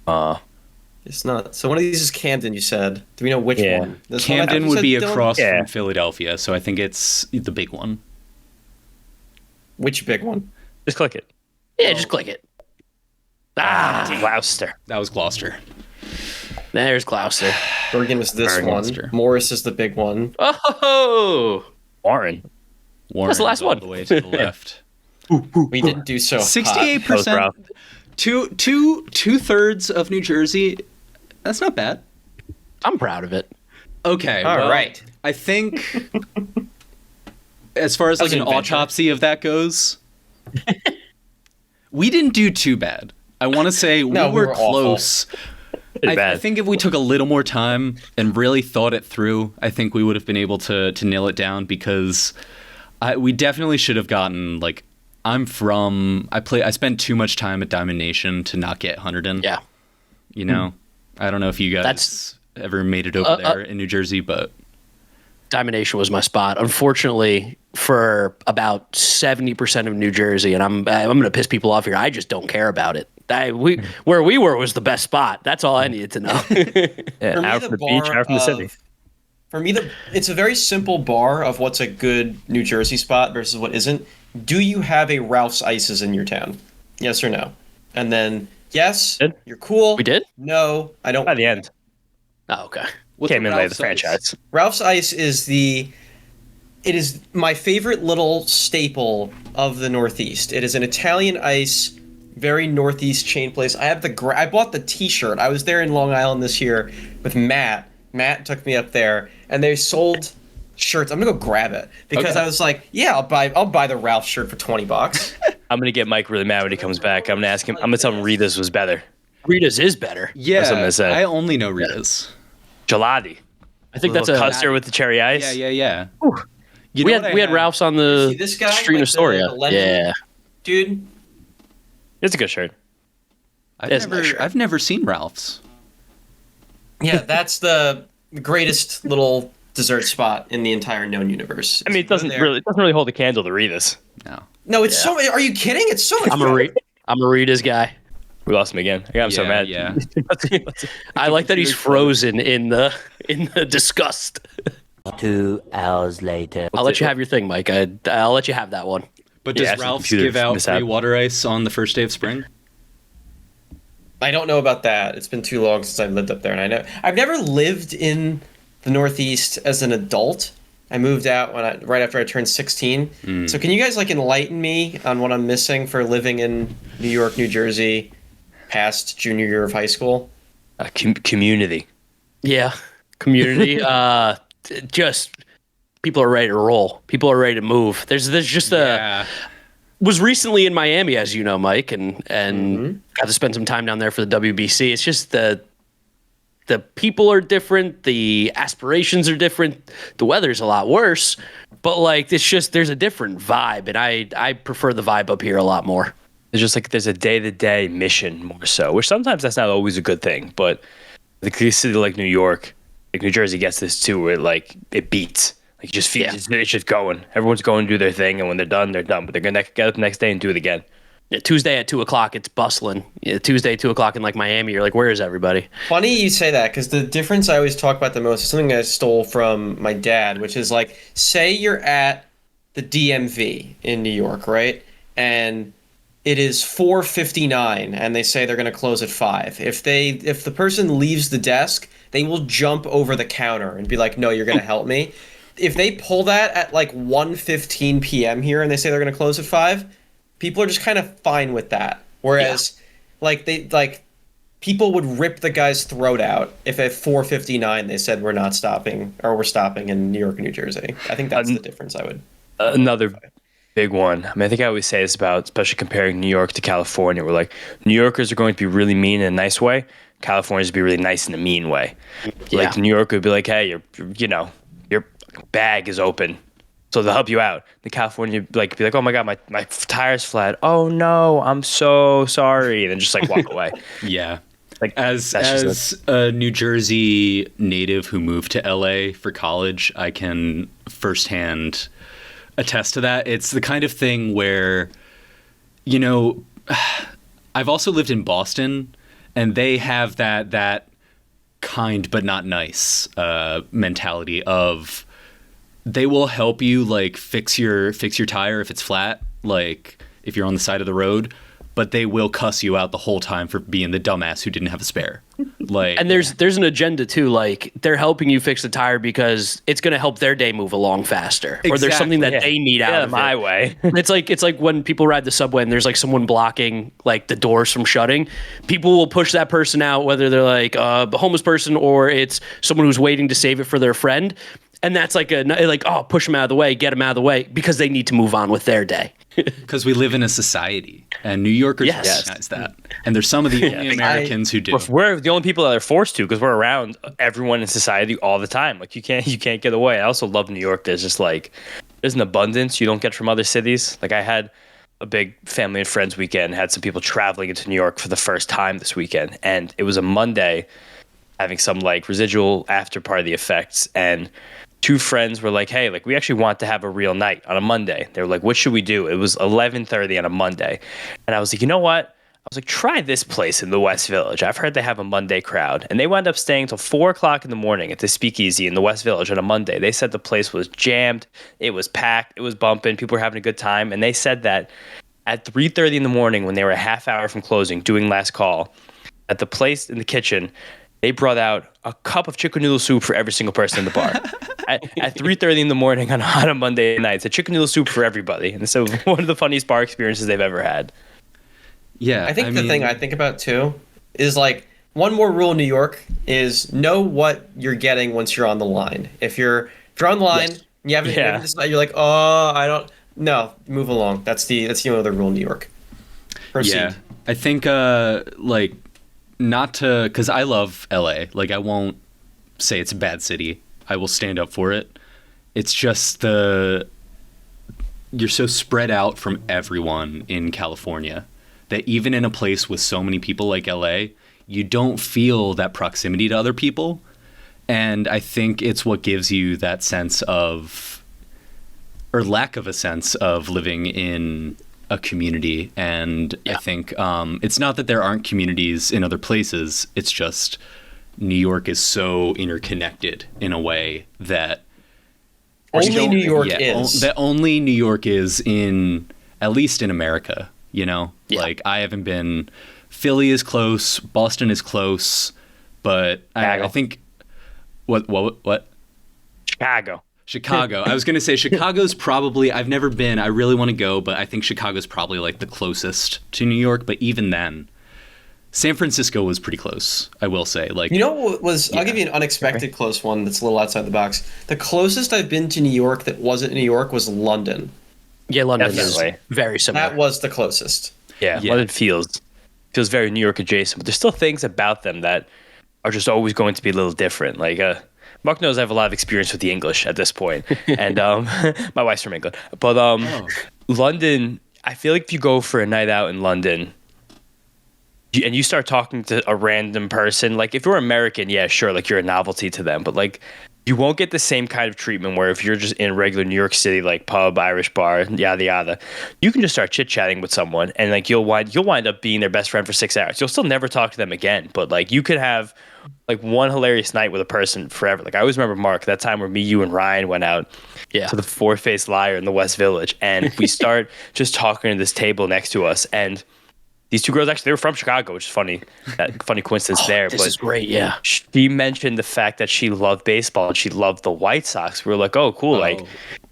Uh, it's not. So one of these is Camden. You said. Do we know which Yeah. one? This one, I Camden thought you would said be Dylan? across Yeah. from Philadelphia, so I think it's the big one. Which big one? just click it. Yeah, just click it. Gloucester. That was Gloucester. There's Gloucester. Bergen was this Bergen, one. Gloucester. Morris is the big one. Oh, Warren. Warren's the last all one. the way to the left. We didn't do so. hot. 68%. rough. Two-thirds of New Jersey. That's not bad. I'm proud of it. Okay. All well, right. I think as far as That like was an an adventure. autopsy of that goes, we didn't do too bad. I want to say No, we we were were awful. close. Pretty I bad. think if we took a little more time and really thought it through, I think we would have been able to nail it down because we definitely should have gotten like I spent too much time at Diamond Nation to not get Hunterdon. Yeah. You know, I don't know if you guys That's- ever made it over there in New Jersey, but Diamond Nation was my spot. Unfortunately, for about 70% of New Jersey, and I'm going to piss people off here. I just don't care about it. Where we were was the best spot. That's all I needed to know. Yeah, For me, out the from the beach, bar out from the city. of- For me, it's a very simple bar of what's a good New Jersey spot versus what isn't. Do you have a Ralph's Ices in your town? Yes or no? And then, yes, Did. you're cool. We did? No, I don't. By the end, Oh, okay. what's came a in later, Ralph's the Ice? franchise. Ralph's Ice is it is my favorite little staple of the Northeast. It is an Italian ice, very Northeast chain place. I bought the T-shirt. I was there in Long Island this year with Matt. Matt took me up there, and they sold shirts. I'm gonna go grab it because Okay. I was like, yeah, I'll buy the Ralph shirt for $20. I'm gonna get Mike really mad when he comes back. I'm gonna ask him. I'm gonna tell him Rita's was better. Rita's is better. Yeah, That's what I'm gonna say. I only know Rita's. Gelati. I think that's Little a. custard with the cherry ice. Yeah. You We know had what I Ralph's on the See this guy street in with the Astoria. lemon? Yeah. Dude, It's a good shirt. It's a nice shirt. I've never seen Ralph's. yeah, that's the greatest little dessert spot in the entire known universe. I mean, it doesn't really hold a candle to Rita's. No. No, it's so. Are you kidding? It's so much. I'm better. a Rita's guy. We lost him again. I got him so mad. Yeah. I like that he's frozen in the disgust. 2 hours later. I'll let you have your thing, Mike. I'll let you have that one. But does Yeah, it's a Ralph's computer give out mishap. free water ice on the first day of spring? I don't know about that. It's been too long since I've lived up there, and I've never lived in the Northeast as an adult. I moved out right after I turned 16. So can you guys like enlighten me on what I'm missing for living in New York, New Jersey, past junior year of high school? Community. Yeah, community. Just people are ready to roll. People are ready to move. There's just was recently in Miami, as you know, Mike, and got to spend some time down there for the WBC. It's just the people are different, the aspirations are different, the weather's a lot worse, but like it's just there's a different vibe, and I prefer the vibe up here a lot more. It's just like there's a day-to-day mission more so, which sometimes that's not always a good thing. But the city like New York, like New Jersey gets this too, where like it beats. Like you just feel it's just going. Everyone's going to do their thing, and when they're done, they're done. But they're gonna get up the next day and do it again. Yeah, Tuesday at 2:00, it's bustling. Yeah, Tuesday 2:00 in like Miami, you're like, where is everybody? Funny you say that, because the difference I always talk about the most is something I stole from my dad, which is like, say you're at the DMV in New York, right? And it is 4:59, and they say they're going to close at 5. If the person leaves the desk, they will jump over the counter and be like, "No, you're going to help me." If they pull that at like 1:15 p.m. here, and they say they're going to close at 5, people are just kind of fine with that. Whereas, people would rip the guy's throat out if at 4:59 they said we're not stopping, or we're stopping in New York and New Jersey. I think that's the difference. Another big one. I mean, I think I always say this about, especially comparing New York to California. We're like, New Yorkers are going to be really mean in a nice way. Californians would be really nice in a mean way. Yeah. Like New York would be like, hey, your bag is open, so they'll help you out. The California be like, oh my god, my tire's flat. Oh no, I'm so sorry, and then just like walk away. Yeah. Like As a New Jersey native who moved to LA for college, I can firsthand attest to that. It's the kind of thing where, I've also lived in Boston, and they have that kind but not nice mentality of they will help you like fix your tire if it's flat, like if you're on the side of the road, but they will cuss you out the whole time for being the dumbass who didn't have a spare. Like, And there's an agenda too. Like they're helping you fix the tire because it's going to help their day move along faster, or there's something that they need out of my it. way. It's like when people ride the subway and there's like someone blocking like the doors from shutting. People will push that person out, whether they're like a homeless person or it's someone who's waiting to save it for their friend. And that's like push them out of the way, get them out of the way because they need to move on with their day. Because we live in a society, and New Yorkers recognize that. And there's some of the only Americans who do. We're the only people that are forced to, because we're around everyone in society all the time. Like you can't get away. I also love New York. There's just like there's an abundance you don't get from other cities. Like I had a big family and friends weekend, had some people traveling into New York for the first time this weekend, and it was a Monday, having some like residual after party effects, and two friends were like, hey, like we actually want to have a real night on a Monday. They were like, what should we do? It was 11:30 on a Monday. And I was like, you know what? I was like, try this place in the West Village. I've heard they have a Monday crowd. And they wound up staying till 4:00 in the morning at the Speakeasy in the West Village on a Monday. They said the place was jammed. It was packed. It was bumping. People were having a good time. And they said that at 3:30 in the morning, when they were a half hour from closing, doing last call, at the place in the kitchen, they brought out a cup of chicken noodle soup for every single person in the bar. at 3:30 in the morning on a Monday night. It's a chicken noodle soup for everybody. And so one of the funniest bar experiences they've ever had. Yeah. I think the thing I think about too is like one more rule in New York is know what you're getting once you're on the line. If you're on the line, you haven't decided, you're like, oh, I don't no, move along. That's the only other rule in New York. Proceed. Yeah. I think not to, because I love LA. Like, I won't say it's a bad city. I will stand up for it. It's just you're so spread out from everyone in California that even in a place with so many people like LA, you don't feel that proximity to other people. And I think it's what gives you that sense of, or lack of a sense of living in a community. And I think it's not that there aren't communities in other places. It's just New York is so interconnected in a way that only New York is. That only New York is in, at least in America, you know? Yeah. Like I haven't been, Philly is close, Boston is close, but I think what? Chicago. I was going to say Chicago's probably, I've never been, I really want to go, but I think Chicago's probably like the closest to New York. But even then, San Francisco was pretty close, I will say. Like, you know what was, I'll give you an unexpected close one that's a little outside the box. The closest I've been to New York that wasn't New York was London. Yeah, London Definitely. is very similar. That was the closest. Yeah. London feels very New York adjacent, but there's still things about them that are just always going to be a little different. Like, Mark knows I have a lot of experience with the English at this point, and my wife's from England. But London, I feel like if you go for a night out in London, and you start talking to a random person, like if you're American, yeah, sure, like you're a novelty to them. But like you won't get the same kind of treatment where if you're just in regular New York City, like pub, Irish bar, yada yada, you can just start chit chatting with someone, and like you'll wind up being their best friend for 6 hours. You'll still never talk to them again, but like you could have like one hilarious night with a person forever. Like I always remember Mark, that time where me, you, and Ryan went out to the Four-Faced Liar in the West Village, and we start just talking to this table next to us, and these two girls, actually, they were from Chicago, which is funny. That funny coincidence there. This is great, yeah. She mentioned the fact that she loved baseball and she loved the White Sox. We were like, oh, cool. Like,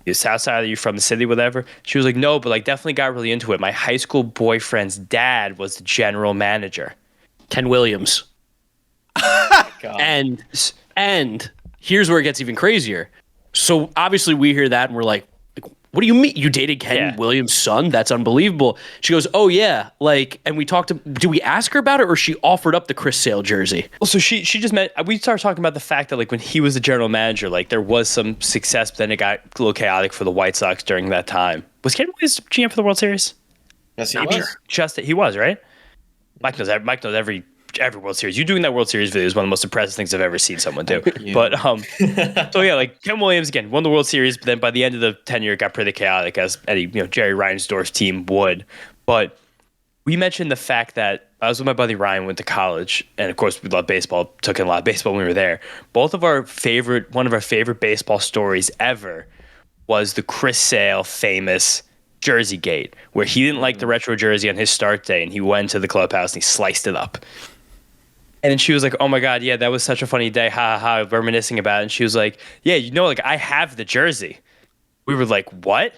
you South Side, are you from the city, whatever? She was like, no, but like definitely got really into it. My high school boyfriend's dad was the general manager. Ken Williams. And here's where it gets even crazier. So obviously we hear that and we're like, what do you mean? You dated Ken Williams' son? That's unbelievable. She goes, oh yeah. Like, and we talked to, do we ask her about it or she offered up the Chris Sale jersey? Well, so she just meant, we started talking about the fact that like when he was the general manager, like there was some success, but then it got a little chaotic for the White Sox during that time. Was Ken Williams GM for the World Series? Yes, he was. He was, right? Mike knows every World Series. You doing that World Series video is one of the most impressive things I've ever seen someone do. But so yeah, like Ken Williams again won the World Series, but then by the end of the tenure, it got pretty chaotic, as any Jerry Reinsdorf's team would. But we mentioned the fact that I was with my buddy Ryan, went to college, and of course we love baseball. Took in a lot of baseball when we were there. One of our favorite baseball stories ever was the Chris Sale famous Jersey Gate, where he didn't like the retro jersey on his start day, and he went to the clubhouse and he sliced it up. And then she was like, oh my God, yeah, that was such a funny day. Ha ha ha, reminiscing about it. And she was like, yeah, like I have the jersey. We were like, what?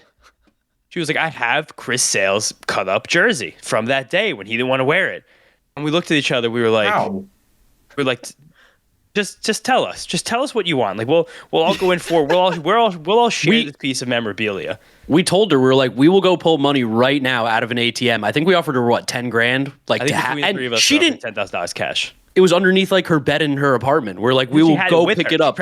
She was like, I have Chris Sale's cut up jersey from that day when he didn't want to wear it. And we looked at each other. We were like, just tell us. Just tell us what you want. Like we'll all go in for we'll all share this piece of memorabilia. We told her, we were like, we will go pull money right now out of an ATM. I think we offered her what, 10 grand? Like, I think between the three of us, she didn't $10,000 cash. It was underneath like her bed in her apartment. We're like, we will go pick it up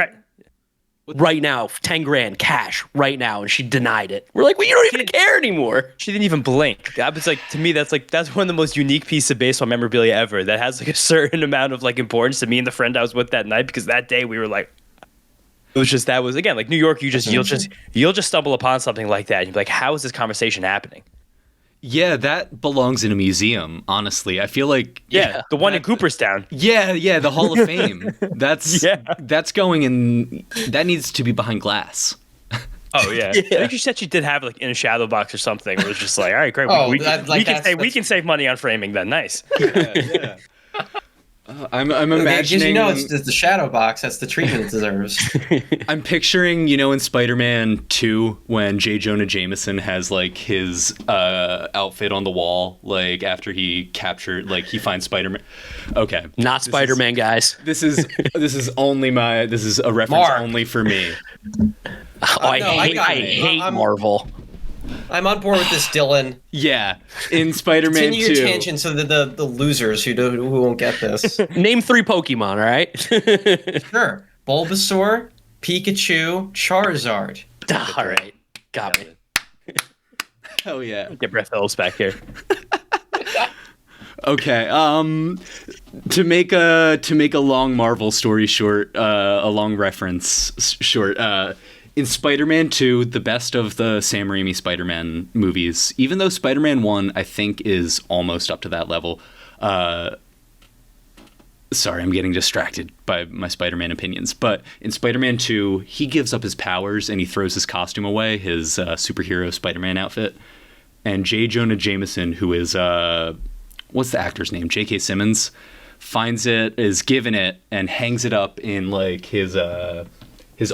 right now, 10 grand cash right now, and she denied it. We're like, well, you don't even care anymore. She didn't even blink. That was like, to me, that's one of the most unique pieces of baseball memorabilia ever. That has like a certain amount of like importance to me and the friend I was with that night, because that day we were like, it was just, that was again like New York. You'll just stumble upon something like that, and you're like, how is this conversation happening? Yeah, that belongs in a museum, honestly. I feel like the one in Cooperstown. Yeah, the Hall of Fame. That's going in, that needs to be behind glass. Oh yeah. I think she said she did have like in a shadow box or something. It was just like, all right, great. We can save money on framing then. Nice. Yeah. I'm imagining. It's the shadow box. That's the treatment it deserves. I'm picturing, in Spider-Man 2 when J. Jonah Jameson has like his outfit on the wall, like after he captured, like he finds Spider-Man. Okay, not Spider-Man, guys. This is a reference only for me. I hate Marvel. I'm on board with this, Dylan. Yeah, in Spider-Man 2. Continue your tangent so that the losers who won't get this. Name 3 Pokemon, all right? Sure. Bulbasaur, Pikachu, Charizard. All right. Got me. Hell yeah. Get Brett Phillips back here. Okay. To make a long Marvel story short, a long reference short, in Spider-Man 2, the best of the Sam Raimi Spider-Man movies, even though Spider-Man 1, I think, is almost up to that level. Sorry, I'm getting distracted by my Spider-Man opinions. But in Spider-Man 2, he gives up his powers and he throws his costume away, his superhero Spider-Man outfit. And J. Jonah Jameson, who is, what's the actor's name? J.K. Simmons, finds it, is given it, and hangs it up in, like, his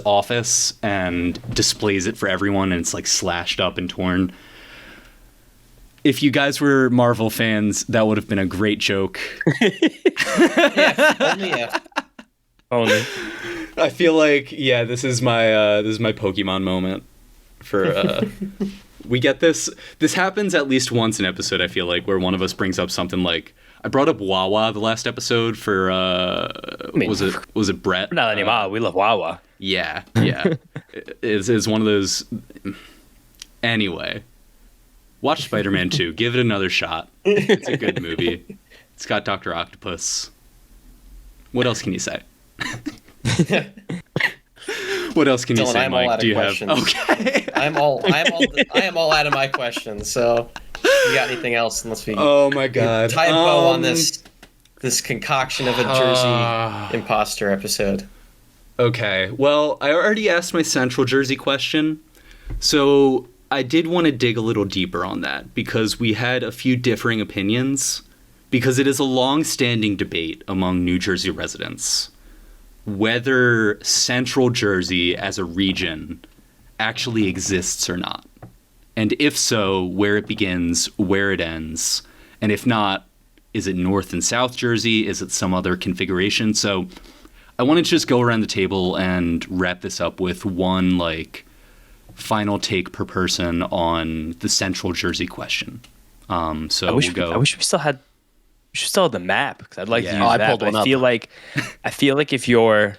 office and displays it for everyone, and it's like slashed up and torn. If you guys were Marvel fans, that would have been a great joke. Only. I feel like, this is my Pokemon moment. For we get this. This happens at least once an episode. I feel like where one of us brings up something like, I brought up Wawa the last episode for was it Brett? We're not anymore. We love Wawa. Yeah. It's one of those. Anyway, watch Spider-Man 2. Give it another shot. It's a good movie. It's got Dr. Octopus. What else can you say? What else can you Dylan, say, I'm all Mike? out Do of you questions. have? Okay. I am all out of my questions. So, you got anything else? Unless we Oh my God. tie a bow on this concoction of a Jersey imposter episode. Okay. Well, I already asked my Central Jersey question, so I did want to dig a little deeper on that because we had a few differing opinions. Because it is a long-standing debate among New Jersey residents whether Central Jersey as a region actually exists or not. And if so, where it begins, where it ends. And if not, is it North and South Jersey? Is it some other configuration? So I want to just go around the table and wrap this up with one final take per person on the Central Jersey question. So we'll go. I wish we still had the map because I'd like to use I that. pulled But one I feel like if you're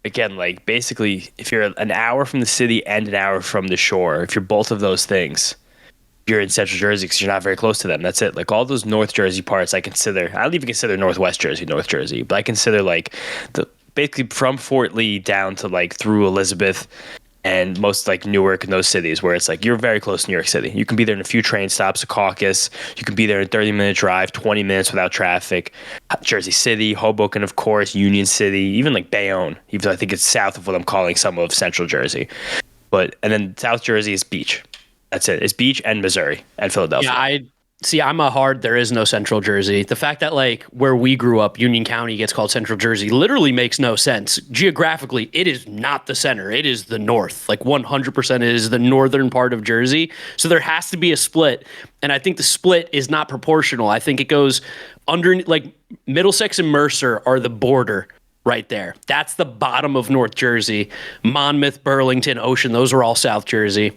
again basically if you're an hour from the city and an hour from the shore, if you're both of those things, you're in Central Jersey because you're not very close to them. That's it. Like all those North Jersey parts, I don't even consider Northwest Jersey North Jersey, but I consider basically from Fort Lee down to through Elizabeth and most Newark and those cities where it's you're very close to New York City. You can be there in a few train stops, a caucus. You can be there in a 30-minute drive, 20 minutes without traffic. Jersey City, Hoboken, of course, Union City, even Bayonne, even though I think it's south of what I'm calling some of Central Jersey. And then South Jersey is beach. That's it. It's beach and Missouri and Philadelphia. Yeah, there is no Central Jersey. The fact that where we grew up, Union County gets called Central Jersey literally makes no sense. Geographically, it is not the center. It is the north. 100% it is the northern part of Jersey. So there has to be a split. And I think the split is not proportional. I think it goes under Middlesex and Mercer are the border right there. That's the bottom of North Jersey. Monmouth, Burlington, Ocean, those are all South Jersey.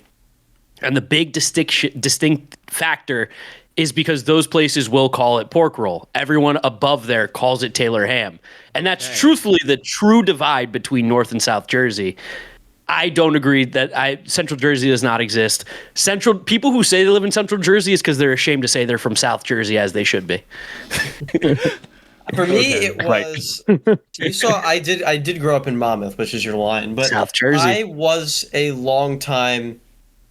And the big distinct factor is because those places will call it pork roll. Everyone above there calls it Taylor ham. And that's truthfully the true divide between North and South Jersey. I don't agree that Central Jersey does not exist. People who say they live in Central Jersey is because they're ashamed to say they're from South Jersey, as they should be. For me, it was. You saw, I did grow up in Monmouth, which is your line, but South Jersey. I was a long time.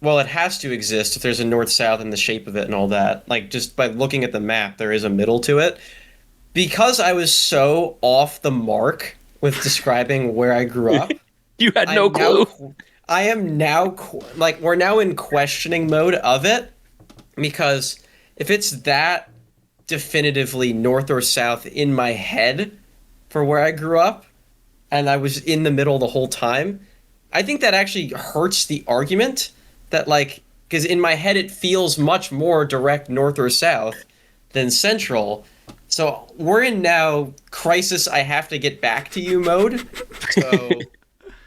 Well, it has to exist if there's a north-south and the shape of it and all that. Just by looking at the map, there is a middle to it. Because I was so off the mark with describing where I grew up. You had no clue. I am now, we're now in questioning mode of it. Because if it's that definitively north or south in my head for where I grew up, and I was in the middle the whole time, I think that actually hurts the argument. That because in my head it feels much more direct north or south than central. So we're in now crisis I have to get back to you mode. So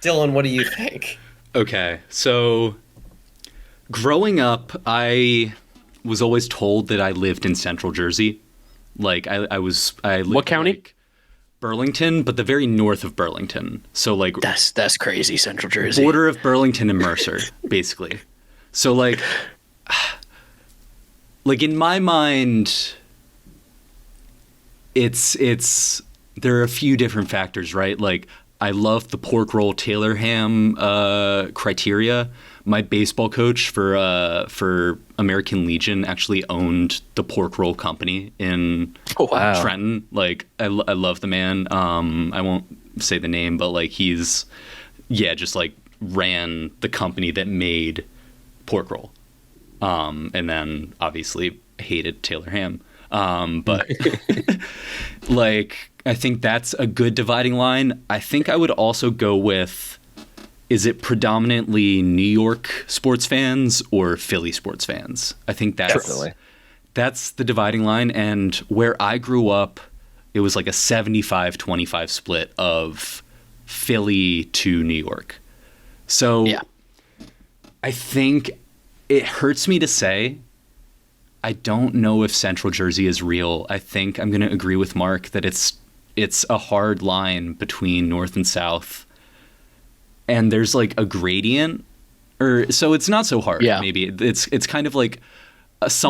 Dylan, what do you think? Okay, so growing up, I was always told that I lived in Central Jersey. I lived what county? Burlington, but the very north of Burlington. So that's crazy, Central Jersey. Border of Burlington and Mercer, basically. So in my mind, it's there are a few different factors, right? I love the pork roll Taylor ham criteria. My baseball coach for American Legion actually owned the pork roll company in Trenton. I love the man. I won't say the name, but he's just ran the company that made pork roll, and then obviously hated Taylor ham, but I think that's a good dividing line. I think I would also go with, is it predominantly New York sports fans or Philly sports fans? I think that's the dividing line. And where I grew up, it was a 75-25 split of Philly to New York. So yeah. I think it hurts me to say, I don't know if Central Jersey is real. I think I'm going to agree with Mark that it's a hard line between North and South. And there's a gradient, so it's not so hard. Yeah. Maybe it's kind of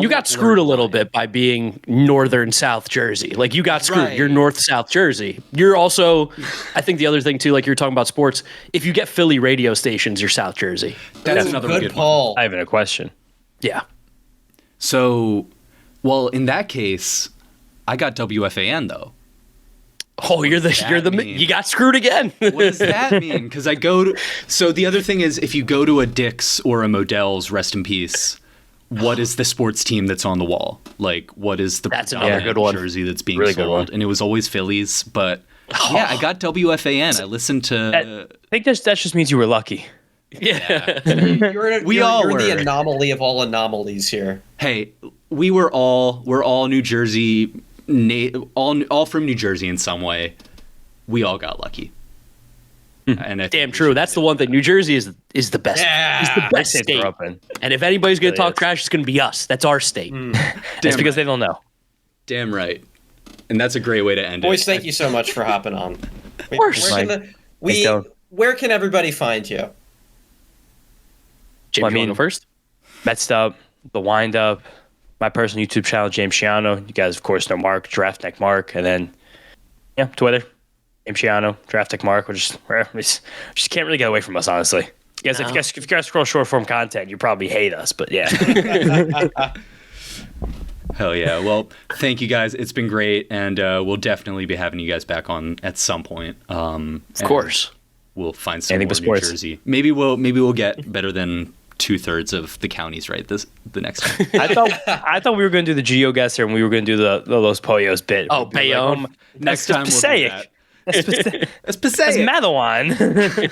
You got screwed a little bit by being northern South Jersey. Like, you got screwed. Right. You're North South Jersey. You're also, I think the other thing too, like you're talking about sports, if you get Philly radio stations, you're South Jersey. That's Ooh, another good good one. Paul. I have a question. Yeah. So, well, in that case, I got WFAN though. Oh, mean? you got screwed again. What does that mean? Because I go to. So the other thing is, if you go to a Dick's or a Modell's, rest in peace. What is the sports team that's on the wall? Like, what is the That's another predominant good one. jersey that's being Really good sold? one. And it was always Phillies, but yeah, I got WFAN. I listened to. I think that just means you were lucky. Yeah. You're the were. anomaly of all anomalies here. Hey, we're all New Jersey, all from New Jersey in some way. We all got lucky. And I think Damn we true. should That's do the one thing. New Jersey is the best. Yeah. It's the best States state. are open. And if anybody's going to Really talk is. trash, it's going to be us. That's our state. It's because they don't know. Damn right. And that's a great way to end Boys, it. thank you so much for hopping on. Of course. Thanks, Dylan. Where can everybody find you? James, Well, I you wanna mean- go first? Mets'd Up, The Wind Up, my personal YouTube channel, James Shiano. You guys, of course, know Mark, Draft Neck Mark, and then, yeah, Twitter, James Shiano, Draft Neck Mark. We just can't really get away from us, honestly. You guys, if you guys scroll short form content, you probably hate us, but yeah. Hell yeah. Well, thank you guys. It's been great. And we'll definitely be having you guys back on at some point. Of course. We'll find some Anything more but New sports. Jersey. Maybe we'll get better than 2/3 of the counties right the next time. I thought we were going to do the GeoGuessr and we were going to do the Los Pollos bit. Oh, We'd be Bayonne. Next that's time we'll do Passaic. that. That's That's Passaic. Madawan.